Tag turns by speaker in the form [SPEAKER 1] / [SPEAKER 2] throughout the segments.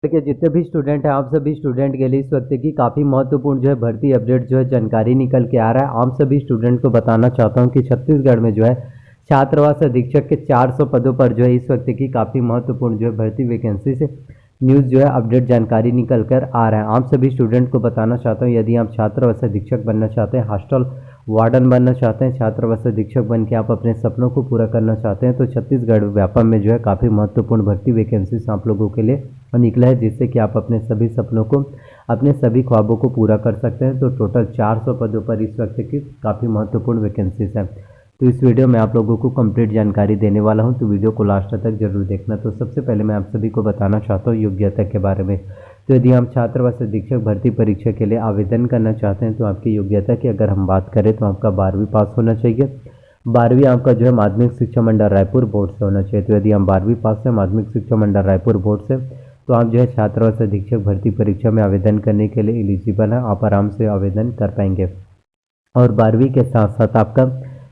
[SPEAKER 1] के जितने भी स्टूडेंट हैं, आप सभी स्टूडेंट के लिए इस वक्त की काफ़ी महत्वपूर्ण जो है भर्ती अपडेट जो है जानकारी निकल के आ रहा है। आप सभी स्टूडेंट को बताना चाहता हूं कि छत्तीसगढ़ में जो है छात्रावास अधीक्षक के 400 पदों पर जो है इस वक्त की काफ़ी महत्वपूर्ण जो है भर्ती वैकेंसी से न्यूज़ जो है अपडेट जानकारी निकल कर आ रहा है। आप सभी स्टूडेंट को बताना चाहता हूँ, यदि आप छात्रावास अधीक्षक बनना चाहते हैं, हॉस्टल वार्डन बनना चाहते हैं, छात्रावास अधीक्षक बन के आप अपने सपनों को पूरा करना चाहते हैं, तो छत्तीसगढ़ व्यापम में जो है काफ़ी महत्वपूर्ण भर्ती वैकेंसीज आप लोगों के लिए निकला है, जिससे कि आप अपने सभी सपनों को, अपने सभी ख्वाबों को पूरा कर सकते हैं। तो टोटल 400 पदों पर इस वक्त की काफ़ी महत्वपूर्ण वैकेंसीज हैं। तो इस वीडियो में आप लोगों को कंप्लीट जानकारी देने वाला हूं, तो वीडियो को लास्ट तक जरूर देखना। तो सबसे पहले मैं आप सभी को बताना चाहता हूं योग्यता के बारे में। तो यदि आप छात्रावास अधीक्षक भर्ती परीक्षा के लिए आवेदन करना चाहते हैं, तो आपकी योग्यता की अगर हम बात करें तो आपका 12वीं पास होना चाहिए। 12वीं आपका जो है माध्यमिक शिक्षा मंडल रायपुर बोर्ड से होना चाहिए। तो यदि हम 12वीं पास है माध्यमिक शिक्षा मंडल रायपुर बोर्ड से, तो आप जो है छात्रावास अधीक्षक भर्ती परीक्षा में आवेदन करने के लिए एलिजिबल है, आप आराम से आवेदन कर पाएंगे। और 12वीं के साथ साथ आपका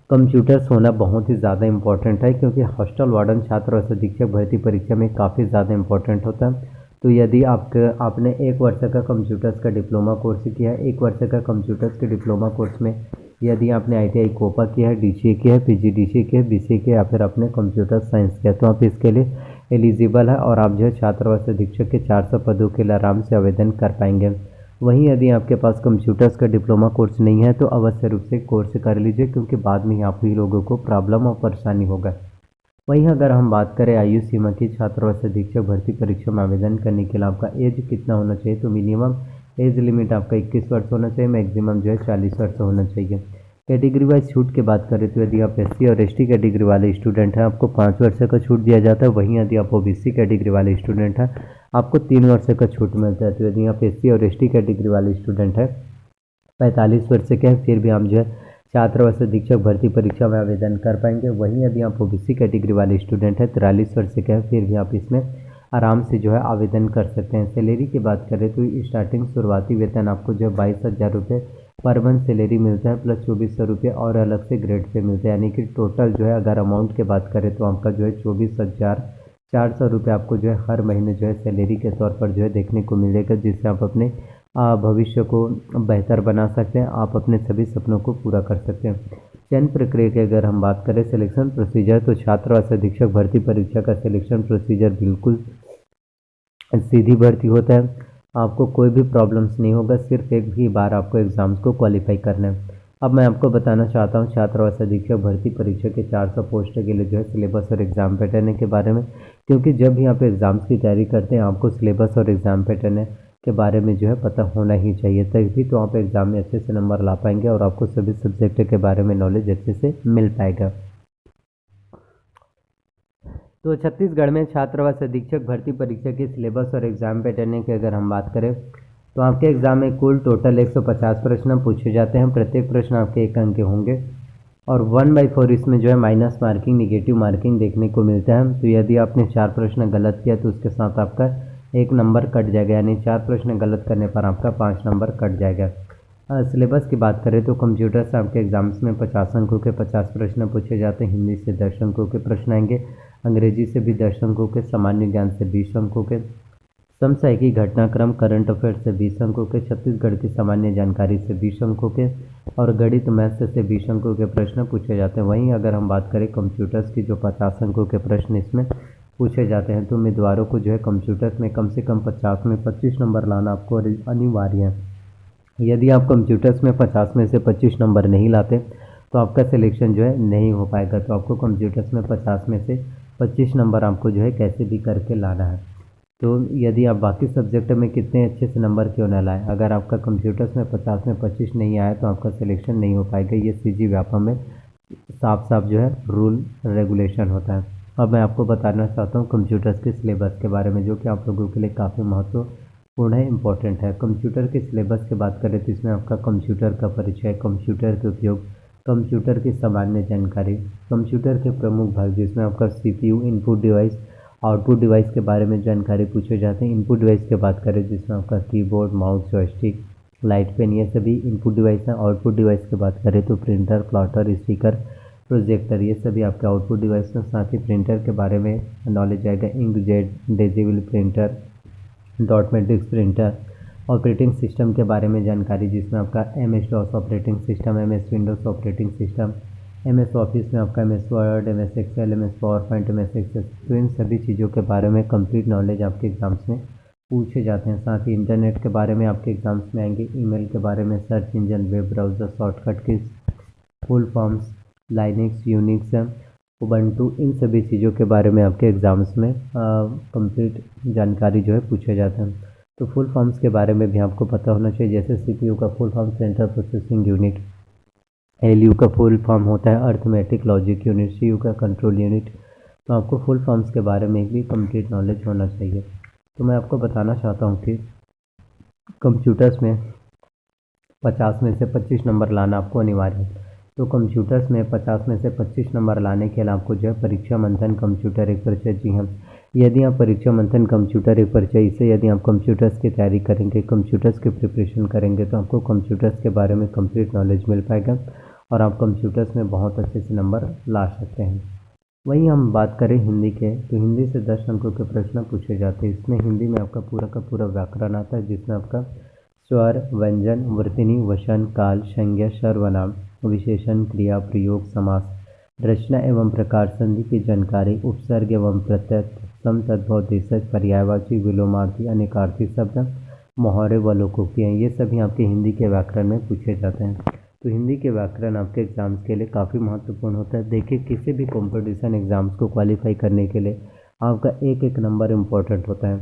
[SPEAKER 1] कंप्यूटर्स होना बहुत ही ज़्यादा इंपॉर्टेंट है, क्योंकि हॉस्टल वार्डन छात्रावास अधीक्षक भर्ती परीक्षा में काफ़ी ज़्यादा इंपॉर्टेंट होता है। तो यदि आपने 1 वर्ष का कंप्यूटर्स का डिप्लोमा कोर्स किया है, 1 वर्ष का कंप्यूटर्स के डिप्लोमा कोर्स में यदि आपने ITI कोपा किया है, DCA किया है, PGDCA किया है, BCA किया, या फिर आपने कंप्यूटर साइंस किया, तो आप इसके लिए एलिजिबल है और आप जो है छात्रावास अधीक्षक के 400 पदों के लिए आराम से आवेदन कर पाएंगे। वहीं यदि आपके पास कंप्यूटर्स का डिप्लोमा कोर्स नहीं है, तो अवश्य रूप से कोर्स कर लीजिए, क्योंकि बाद में आप ही लोगों को प्रॉब्लम और परेशानी होगा। वहीं अगर हम बात करें आयु सीमा की, छात्रावास अधीक्षक भर्ती परीक्षा में आवेदन करने के लिए आपका एज कितना होना चाहिए, तो मिनिमम एज लिमिट आपका 21 वर्ष होना चाहिए, मैक्सिमम जो है 40 वर्ष होना चाहिए। कैटेगरी वाइज छूट की बात करें तो यदि आप SC और ST कैटेगरी वाले स्टूडेंट हैं, आपको 5 वर्ष का छूट दिया जाता है। वहीं यदि आप OBC कैटेगरी वाले स्टूडेंट हैं, आपको 3 वर्ष का छूट मिलता है। तो यदि आप SC और ST कैटेगरी वाले स्टूडेंट हैं, 45 वर्ष के हैं, फिर भी हम जो है छात्रावास अधीक्षक भर्ती परीक्षा में आवेदन कर पाएंगे। वहीं यदि आप OBC कैटेगरी वाले स्टूडेंट हैं, 43 वर्ष के हैं, फिर भी आप इसमें आराम से जो है आवेदन कर सकते हैं। सैलरी की बात करें तो स्टार्टिंग शुरुआती वेतन आपको जो है 22,000 रुपये पर मंथ सैलरी मिलता है, प्लस 2400 रुपये और अलग से ग्रेड पे मिलते हैं। यानी कि टोटल जो है अगर अमाउंट की बात करें तो आपका जो है 24,400 रुपये आपको जो है हर महीने जो है सैलरी के तौर पर जो है देखने को मिलेगा, जिससे आप अपने भविष्य को बेहतर बना सकते हैं, आप अपने सभी सपनों को पूरा कर सकते हैं। चयन प्रक्रिया की अगर हम बात करें सिलेक्शन प्रोसीजर, तो छात्रावास अधीक्षक भर्ती परीक्षा का सिलेक्शन प्रोसीजर बिल्कुल सीधी भर्ती होता है। आपको कोई भी प्रॉब्लम्स नहीं होगा, सिर्फ एक ही बार आपको एग्ज़ाम्स को क्वालिफाई करना है। अब मैं आपको बताना चाहता हूँ छात्रावास अधीक्षक भर्ती परीक्षा के 400 पोस्ट के लिए जो है सिलेबस और एग्ज़ाम पैटर्न के बारे में, क्योंकि जब भी आप एग्ज़ाम्स की तैयारी करते हैं आपको सिलेबस और एग्ज़ाम पैटर्न के बारे में जो है पता होना ही चाहिए, तभी तो आप एग्ज़ाम में अच्छे से नंबर ला पाएंगे और आपको सभी सब्जेक्ट के बारे में नॉलेज अच्छे से मिल पाएगा। तो छत्तीसगढ़ में छात्रावास अधीक्षक भर्ती परीक्षा के सिलेबस और एग्ज़ाम पैटर्न की अगर हम बात करें, तो आपके एग्ज़ाम में कुल टोटल 150 प्रश्न पूछे जाते हैं। प्रत्येक प्रश्न आपके 1 अंक के होंगे और 1/4 इसमें जो है माइनस मार्किंग, निगेटिव मार्किंग देखने को मिलता है। तो यदि आपने 4 प्रश्न गलत किया तो उसके साथ आपका 1 नंबर कट जाएगा, यानी 4 प्रश्न गलत करने पर आपका 5 नंबर कट जाएगा। सिलेबस की बात करें तो कंप्यूटर से आपके एग्ज़ाम्स में 50 अंकों के 50 प्रश्न पूछे जाते हैं, हिंदी से 10 अंकों के प्रश्न आएंगे, अंग्रेजी से भी 10 अंकों के, सामान्य ज्ञान से 20 अंकों के, समसामयिकी घटनाक्रम करंट अफेयर से 20 अंकों के, छत्तीसगढ़ की सामान्य जानकारी से 20 अंकों के और गणित मैथ से 20 अंकों के प्रश्न पूछे जाते हैं। वहीं अगर हम बात करें कंप्यूटर्स की, जो 50 अंकों के प्रश्न इसमें पूछे जाते हैं, तो उम्मीदवारों को जो है कंप्यूटर्स में कम से कम 50 में 25 नंबर लाना आपको अनिवार्य है। यदि आप कंप्यूटर्स में 50 में से 25 नंबर नहीं लाते तो आपका सिलेक्शन जो है नहीं हो पाएगा। तो आपको कंप्यूटर्स में 50 में से 25 नंबर आपको जो है कैसे भी करके लाना है। तो यदि आप बाकी सब्जेक्ट में कितने अच्छे से नंबर क्यों ना लाएं, अगर आपका कंप्यूटर्स में 50 में 25 नहीं आया तो आपका सिलेक्शन नहीं हो पाएगा। ये CG व्यापम में साफ साफ जो है रूल रेगुलेशन होता है। अब मैं आपको बताना चाहता हूँ कंप्यूटर्स के सिलेबस के बारे में, जो कि आप लोगों के लिए काफ़ी महत्वपूर्ण है, इम्पोर्टेंट है। कंप्यूटर के सिलेबस की बात करें तो इसमें आपका कंप्यूटर का परिचय, कंप्यूटर के उपयोग, कंप्यूटर की सामान्य जानकारी, कंप्यूटर के प्रमुख भाग जिसमें आपका CPU, input device, output device के बारे में जानकारी पूछे जाते हैं। इनपुट डिवाइस की बात करें जिसमें आपका keyboard, mouse, joystick, light pen, ये सभी इनपुट डिवाइस हैं। आउटपुट डिवाइस की बात करें तो प्रिंटर, प्लॉटर, स्पीकर, प्रोजेक्टर, ये सभी आपके आउटपुट डिवाइस हैं। साथ ही प्रिंटर के बारे में नॉलेज आएगा, inkjet, digital printer, dot matrix printer, operating system के बारे में जानकारी जिसमें आपका MS DOS operating system, MS Windows operating system, MS office में आपका MS Word, MS Excel, MS PowerPoint, MS Access, तो इन सभी चीज़ों के बारे में कंप्लीट नॉलेज आपके एग्ज़ाम्स में पूछे जाते हैं। साथ ही इंटरनेट के बारे में आपके एग्ज़ाम्स में आएंगे, ईमेल के बारे में, search engine, web browser, shortcut की full forms, Linux, Unix, Ubuntu, इन सभी चीज़ों के बारे में आपके एग्ज़ाम्स में कंप्लीट जानकारी जो है पूछे जाते हैं। तो फुल फॉर्म्स के बारे में भी आपको पता होना चाहिए, जैसे CPU का full form central processing unit, LU का फुल फॉर्म होता है अर्थमेटिक लॉजिक यूनिट, CU का कंट्रोल यूनिट। तो आपको फुल फॉर्म्स के बारे में भी कंप्लीट नॉलेज होना चाहिए। तो मैं आपको बताना चाहता हूँ कि कंप्यूटर्स में 50 में से 25 नंबर लाना आपको अनिवार्य है। तो कंप्यूटर्स में 50 में से 25 नंबर लाने के लिए आपको जो है परीक्षा मंथन कंप्यूटर एक परिचय, जी हाँ, यदि आप परीक्षा मंथन कंप्यूटर एक परिचय इसे यदि आप कंप्यूटर्स की तैयारी करेंगे, कंप्यूटर्स की प्रिपरेशन करेंगे, तो आपको कंप्यूटर्स के बारे में कंप्लीट नॉलेज मिल पाएगा और आप कंप्यूटर्स में बहुत अच्छे से नंबर ला सकते हैं। वहीं हम बात करें हिंदी के, तो हिंदी से 10 अंकों के प्रश्न पूछे जाते हैं। इसमें हिंदी में आपका पूरा का पूरा व्याकरण आता है, जिसमें आपका स्वर, व्यंजन, वर्तनी, वचन, काल, संज्ञा, सर्वनाम, विशेषण, क्रिया, प्रयोग, समास, रचना एवं प्रकार, संधि की जानकारी, उपसर्ग एवं प्रत्यय, सम, तद्भव, देशज, पर्यायवाची, विलोमार्थी, अनेकार्थी शब्द, मोहरे व लोकोक्तियाँ, ये सभी आपके हिंदी के व्याकरण में पूछे जाते हैं। तो हिंदी के व्याकरण आपके एग्ज़ाम्स के लिए काफ़ी महत्वपूर्ण होता है। देखिए, किसी भी कॉम्पिटिशन एग्ज़ाम्स को क्वालिफाई करने के लिए आपका एक एक नंबर इम्पोर्टेंट होता है।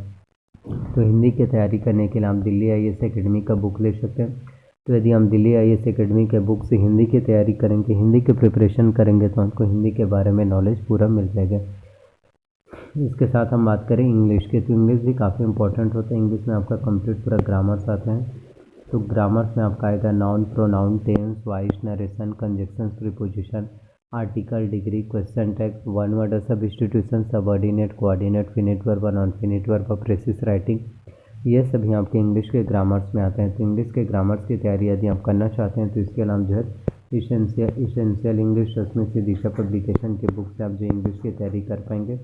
[SPEAKER 1] तो हिंदी की तैयारी करने के लिए आप दिल्ली IAS एकेडमी का बुक ले सकते हैं। तो यदि हम दिल्ली IAS एकेडमी के बुक से हिंदी की तैयारी करेंगे, हिंदी की प्रिपरेशन करेंगे, तो आपको हिंदी के बारे में नॉलेज पूरा मिल जाएगा। इसके साथ हम बात करें इंग्लिश की, तो इंग्लिश भी काफ़ी इंपॉर्टेंट होता है। इंग्लिश में आपका कंप्लीट पूरा ग्रामर्स आता है। तो ग्रामर्स में आपका आएगा noun, pronoun, tense, voice, narration, conjunction, preposition, article, degree, question tag, one word substitution, subordinate, coordinate, finite verb, non finite verb, precis writing, ये सभी आपके इंग्लिश के ग्रामर्स में आते हैं। तो इंग्लिश के ग्रामर्स की तैयारी यदि आप करना चाहते हैं, तो इसके नाम जो है इसेंशियल इंग्लिश रश्मि से दिशा पब्लिकेशन के बुक से आप जो इंग्लिश की तैयारी कर पाएंगे।